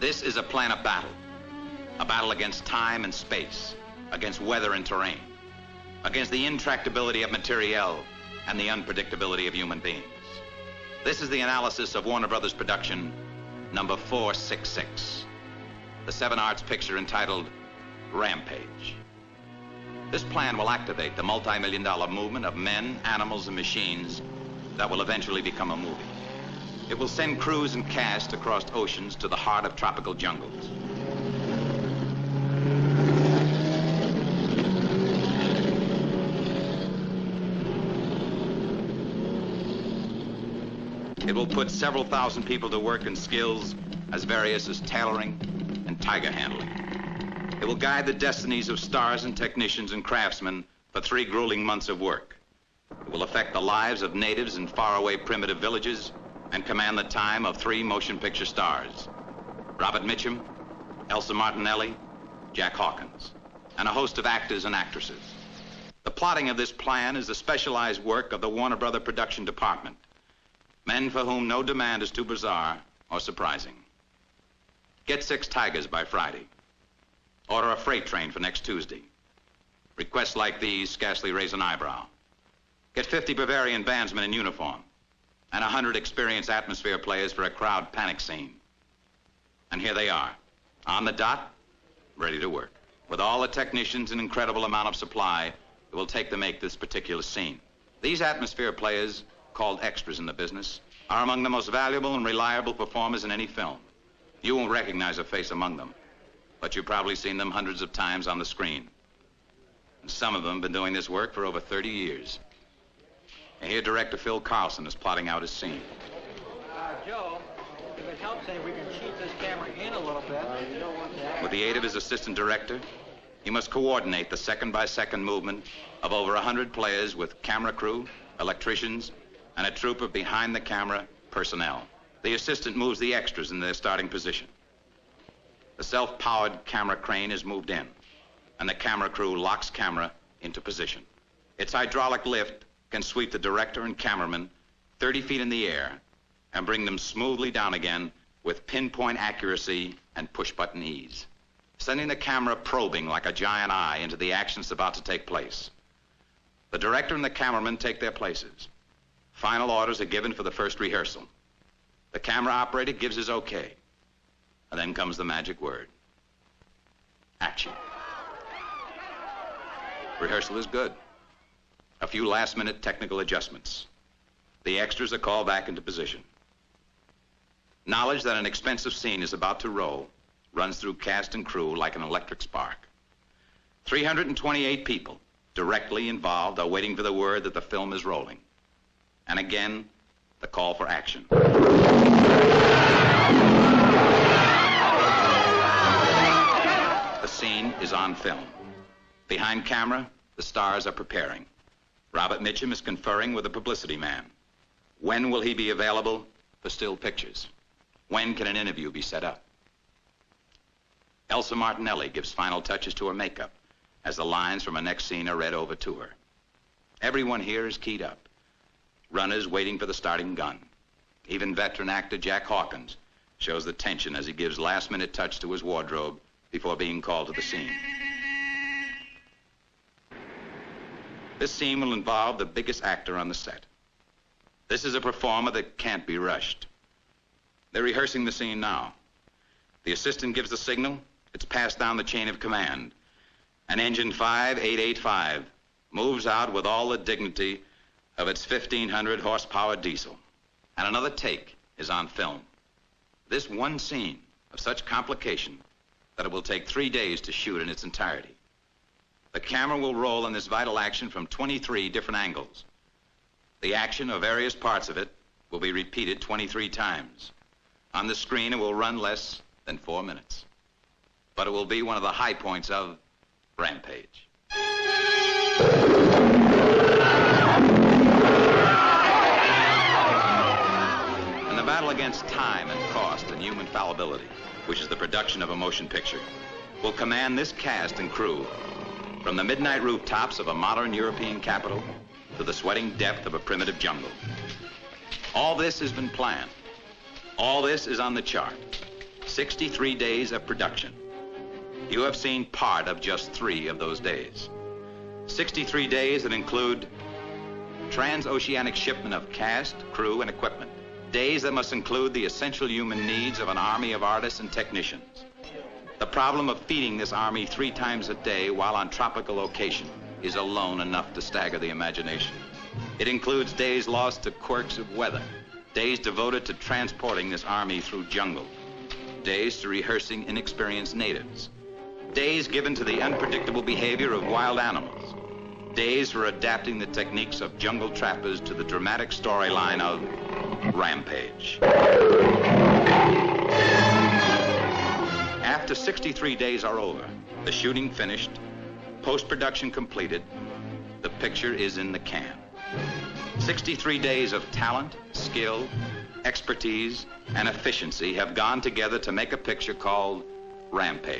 This is a plan of battle. A battle against time and space, against weather and terrain, against the intractability of materiel and the unpredictability of human beings. This is the analysis of Warner Brothers production number 466, the 7 Arts picture entitled Rampage. This plan will activate the multi-million-dollar movement of men, animals, and machines that will eventually become a movie. It will send crews and cast across oceans to the heart of tropical jungles. It will put several thousand people to work in skills as various as tailoring and tiger handling. It will guide the destinies of stars and technicians and craftsmen for 3 grueling months of work. It will affect the lives of natives in faraway primitive villages and command the time of 3 motion picture stars: Robert Mitchum, Elsa Martinelli, Jack Hawkins, and a host of actors and actresses. The plotting of this plan is the specialized work of the Warner Brothers production department, men for whom no demand is too bizarre or surprising. Get 6 tigers by Friday. Order a freight train for next Tuesday. Requests like these scarcely raise an eyebrow. Get 50 Bavarian bandsmen in uniform and 100 experienced atmosphere players for a crowd panic scene. And here they are, on the dot, ready to work, with all the technicians and incredible amount of supply it will take to make this particular scene. These atmosphere players, called extras in the business, are among the most valuable and reliable performers in any film. You won't recognize a face among them, but you've probably seen them hundreds of times on the screen. And some of them have been doing this work for over 30 years. And here director Phil Carlson is plotting out his scene. Joe, if it helps any, we can cheat this camera in a little bit. With the aid of his assistant director, he must coordinate the second-by-second movement of over 100 players with camera crew, electricians, and a troop of behind-the-camera personnel. The assistant moves the extras in their starting position. The self-powered camera crane is moved in, and the camera crew locks camera into position. Its hydraulic lift can sweep the director and cameraman 30 feet in the air and bring them smoothly down again with pinpoint accuracy and push-button ease, sending the camera probing like a giant eye into the action that's about to take place. The director and the cameraman take their places. Final orders are given for the first rehearsal. The camera operator gives his okay. And then comes the magic word: action. Rehearsal is good. A few last-minute technical adjustments. The extras are called back into position. Knowledge that an expensive scene is about to roll runs through cast and crew like an electric spark. 328 people directly involved are waiting for the word that the film is rolling. And again, the call for action. The scene is on film. Behind camera, the stars are preparing. Robert Mitchum is conferring with a publicity man. When will he be available for still pictures? When can an interview be set up? Elsa Martinelli gives final touches to her makeup as the lines from her next scene are read over to her. Everyone here is keyed up. Runners waiting for the starting gun. Even veteran actor Jack Hawkins shows the tension as he gives last-minute touch to his wardrobe before being called to the scene. This scene will involve the biggest actor on the set. This is a performer that can't be rushed. They're rehearsing the scene now. The assistant gives the signal, it's passed down the chain of command, and engine 5885 moves out with all the dignity of its 1,500 horsepower diesel. And another take is on film. This one scene of such complication that it will take 3 days to shoot in its entirety. The camera will roll in this vital action from 23 different angles. The action of various parts of it will be repeated 23 times. On the screen, it will run less than 4 minutes. But it will be one of the high points of Rampage. And the battle against time and cost and human fallibility, which is the production of a motion picture, will command this cast and crew from the midnight rooftops of a modern European capital to the sweating depth of a primitive jungle. All this has been planned. All this is on the chart. 63 days of production. You have seen part of just 3 of those days. 63 days that include transoceanic shipment of cast, crew, and equipment. Days that must include the essential human needs of an army of artists and technicians. The problem of feeding this army 3 times a day while on tropical location is alone enough to stagger the imagination. It includes days lost to quirks of weather, days devoted to transporting this army through jungle, days to rehearsing inexperienced natives, days given to the unpredictable behavior of wild animals, days for adapting the techniques of jungle trappers to the dramatic storyline of Rampage. After 63 days are over, the shooting finished, post-production completed, the picture is in the can. 63 days of talent, skill, expertise, and efficiency have gone together to make a picture called Rampage.